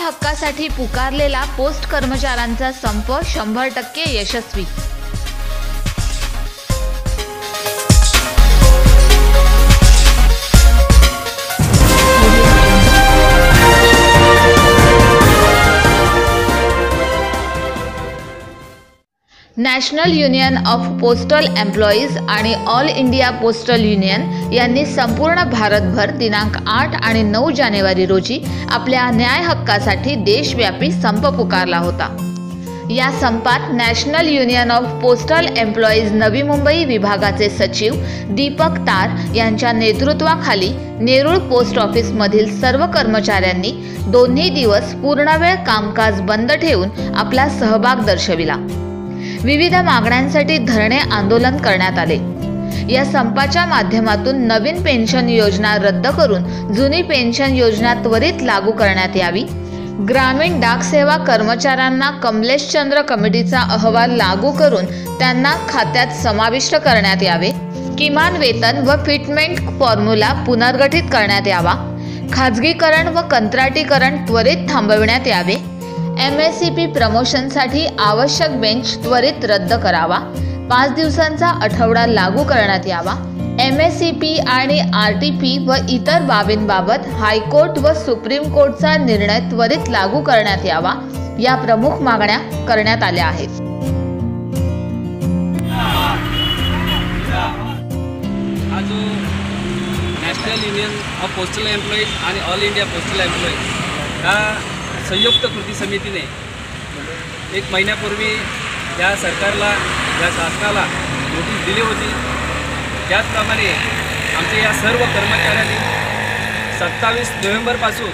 हक्कासाठी पुकारलेला पोस्ट कर्मचाऱ्यांचा संप 100% यशस्वी। National union of postal employees आणि ऑल इंडिया पोस्टल युनियन यांनी संपूर्ण भारतभर दिनांक 8 आणि 9 जानेवारी रोजी आपल्या न्याय हक्कासाठी देशव्यापी संप पुकारला होता। या संपात national union of postal employees Navi Mumbai विभागाचे सचिव दीपक तार यांच्या नेतृत्वाखाली नेरूळ पोस्ट ऑफिसमधील सर्व कर्मचाऱ्यांनी दोन्ही दिवस पूर्णवेळ कामकाज बंद ठेवून आपला सहभाग दर्शविला। विविध मागण्यांसाठी धरणे आंदोलन करण्यात आले। या संपाच्या माध्यमातून नवीन पेन्शन योजना रद्द करून जुनी पेन्शन योजना त्वरित लागू करण्यात यावी, ग्रामीण डाक सेवा कर्मचाऱ्यांना कमलेशचंद्र कमिटीचा अहवाल लागू करून त्यांना खात्यात समाविष्ट करण्यात यावे, किमान वेतन व फिटमेंट फॉर्म्युला पुनर्गठित करण्यात यावा, खाजगीकरण व कंत्राटीकरण त्वरित थांबविण्यात यावे, MSCP प्रमोशनसाठी आवश्यक बेंच त्वरित रद्द करावा, 5 दिवसांचा आठवडा लागू करण्यात यावा, MSCP आणि RTP व इतर बाबींबाबत हायकोर्ट व सुप्रीम कोर्टचा निर्णय त्वरित लागू करण्यात यावा, या प्रमुख मागण्या करण्यात आल्या आहेत। आज national union of postal employees आणि ऑल इंडिया पोस्टल एम्प्लॉईज या संयुक्त कृती समितीने 1 महिन्यापूर्वी या सरकारला, या शासनाला नोटीस दिली होती। त्याचप्रमाणे आमच्या या सर्व कर्मचाऱ्यांनी 27 नोव्हेंबरपासून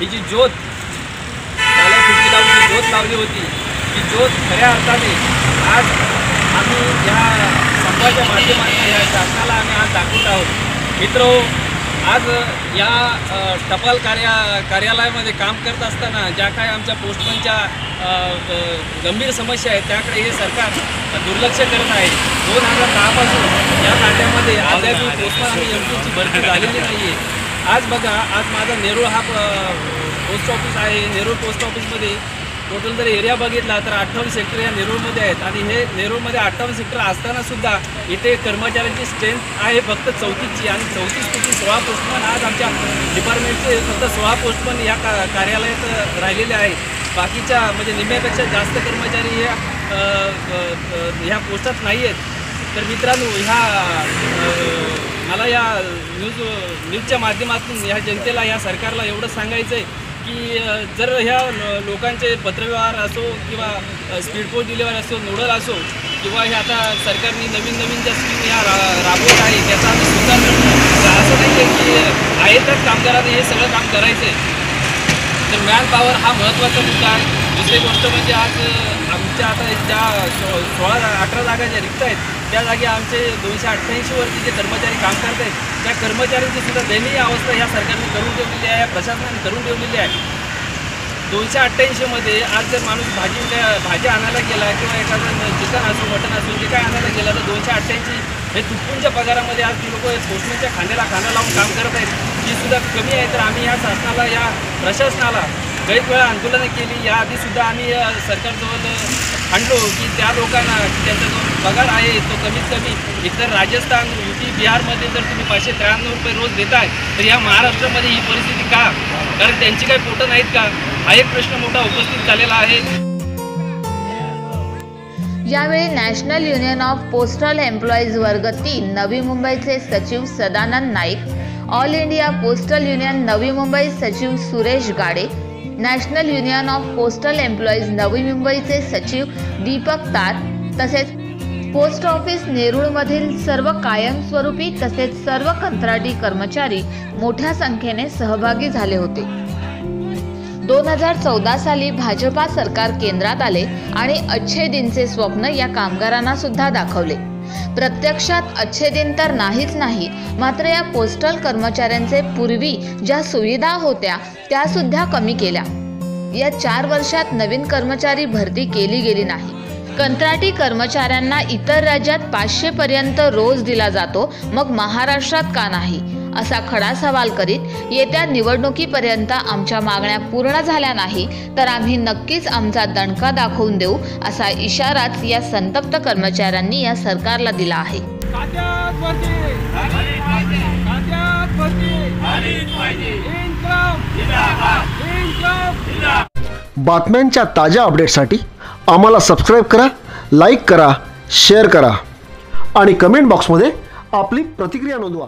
ही जी ज्योत लावली होती, ती ज्योत खऱ्या अर्थाने आज आम्ही या संपाच्या माध्यमातून या शासनाला आम्ही आज दाखवत आहोत। मित्र, आज या टपाल कार्यालयामध्ये काम करत असताना ज्या काही आमच्या पोस्टमनच्या गंभीर समस्या आहेत त्याकडे हे सरकार दुर्लक्ष करत आहे। 2010 पासून या खात्यामध्ये अद्याप पोस्टमन आणि MPची भरती झालेली नाही आहे। आज बघा, आज माझा नेरूळ हा पोस्ट ऑफिस आहे। नेरूळ पोस्ट ऑफिसमध्ये टोटल जर एरिया बघितला तर 58 सेक्टर या नेरूळमध्ये आहेत आणि हे नेरूळमध्ये 58 सेक्टर असताना सुद्धा इथे कर्मचाऱ्यांची स्ट्रेंथ आहे फक्त 34ची आणि 34पैकी 16 पोस्टमन आज आमच्या डिपार्टमेंटचे फक्त 16 पोस्टमन या कार्यालयात राहिलेले आहेत। बाकीच्या म्हणजे निम्म्यापेक्षा जास्त कर्मचारी ह्या पोस्टात नाही आहेत। तर मित्रांनो, मला या न्यूजच्या माध्यमातून या जनतेला, या सरकारला एवढं सांगायचं आहे की जर ह्या लोकांचे पत्रव्यवहार असो किंवा स्पीड पोस्ट डिलिव्हरी असो, नोडल असो किंवा हे आता सरकारने नवीन ज्या स्कीम ह्या राबवत आहे त्याचा आम्ही स्वीकार करतो। असं नाही आहे की आहेतच कामगारांनी हे सगळं काम करायचं आहे। तर मॅन पॉवर हा महत्त्वाचा मुद्दा आहे। दुसरी गोष्ट म्हणजे आज आमच्या आता ज्या 16-18 जागा ज्या रिक्त आहेत त्या जागी आमचे 288 वरती जे कर्मचारी काम करत आहेत त्या कर्मचाऱ्यांची सुद्धा दयनीय अवस्था ह्या सरकारने करून ठेवलेली आहे, प्रशासनाने करून ठेवलेली आहे। 288 मध्ये आज जर माणूस भाजी आणायला गेला किंवा एखादं चिकन असो, मटण असो, जे काय आणायला गेला तर 288 हे तुटपुंच्या पगारामध्ये आज ती लोक पोस्टमनच्या खांदा लावून काम करत आहेत, ही सुद्धा कमी आहे। तर आम्ही या शासनाला, या प्रशासनाला कैक वेळा आंदोलनं केली। याआधीसुद्धा आम्ही सरकारजवळ आणलो की त्या लोकांना त्यांचा जो पगार आहे तो कमीत कमी इतर राजस्थान, UP, बिहारमध्ये जर तुम्ही 593 रुपये रोज देताय तर या महाराष्ट्रामध्ये ही परिस्थिती का? कारण त्यांची काही पोटं नाहीत का? हा एक प्रश्न मोठा उपस्थित झालेला आहे। यावेळी national union of postal employees वर्ग 3 नवी मुंबईचे सचिव Sadanand Naik, all India postal union Navi Mumbai सचिव Suresh Gade, national union of postal employees Navi मुंबईचे सचिव दीपक तार तसेच पोस्ट ऑफिस नेरूळमधील सर्व कायमस्वरूपी तसेच सर्व कंत्राटी कर्मचारी मोठ्या संख्येने सहभागी झाले होते। 2014 साली भाजपा सरकार केंद्रात आले आणि अच्छे दिनचे स्वप्न या कामगारांना सुद्धा दाखवले। प्रत्यक्षात अच्छे दिन तर नाहीच नाही, मात्र या पोस्टल कर्मचाऱ्यांचे पूर्वी ज्या सुविधा होत्या त्या सुद्धा कमी केल्या। या 4 वर्षात नवीन कर्मचारी भरती केली गेली नाही। कंत्राटी कर्मचाऱ्यांना इतर राज्यात 500 पर्यंत रोज दिला जातो, मग महाराष्ट्रात का नाही? असा खडा सवाल करीत येत्या निवडणुकीपर्यंत आमच्या मागण्या पूर्ण झाल्या नाही तर आम्ही नक्कीच आमचा दणका दाखवून देऊ असा इशाराच या संतप्त कर्मचाऱ्यांनी या सरकारला दिला आहे. बातम्यांच्या ताज्या अपडेट्ससाठी आम्हाला सबस्क्राईब करा, लाईक करा, शेअर करा आणि कमेंट बॉक्समध्ये आपली प्रतिक्रिया नोंदवा.